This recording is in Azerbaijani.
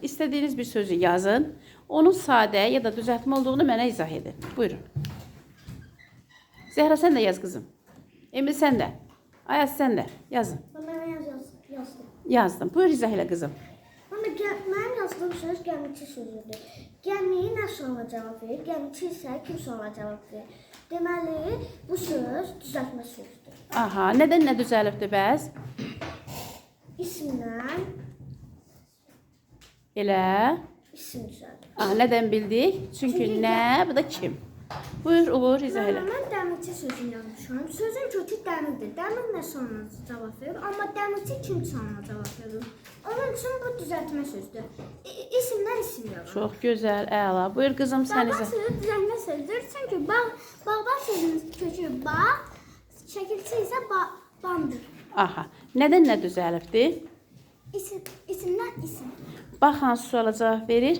İstədiyiniz bir sözü yazın. Onun sadə ya da düzəltmə olduğunu mənə izah edin. Buyurun. Zəhra sən də yaz qızım. Emil sən də. Ayaz sən də. Yazın. Ben yazdım. Yazdım. Buyur izah elə qızım. Mən yazdığım söz gəmiçi sözüdür. Gəmi nə sonra cavab verir, gəmiçi isə kim sonra cavab verir. Deməli, bu söz düzəltmə sözdür. Aha, nədən nə düzəlibdir bəs? İsimdən Elə. isim düzəldir. Aha, nədən bildik? Çünki nə, bu da kim? Buyur, Uğur, izah elə. Mən dəmirçi sözünü yazmışam. Sözün kökü dəmirdir. Dəmir nə sonra cavab verir, amma dəmirçi kim sonra cavab verir. Onun üçün bu düzəltmə sözdür. İsimdən isim yazılır. Çox gözəl, əla. Buyur qızım, sən Bağban izah. sözü düzəltmə sözdür. Çünki bağban sözünün kökü bağ, şəkilçi isə bandır. Aha, nədən nə düzəlibdir? İsimdən isim. Bax, hansı suala cavab verir?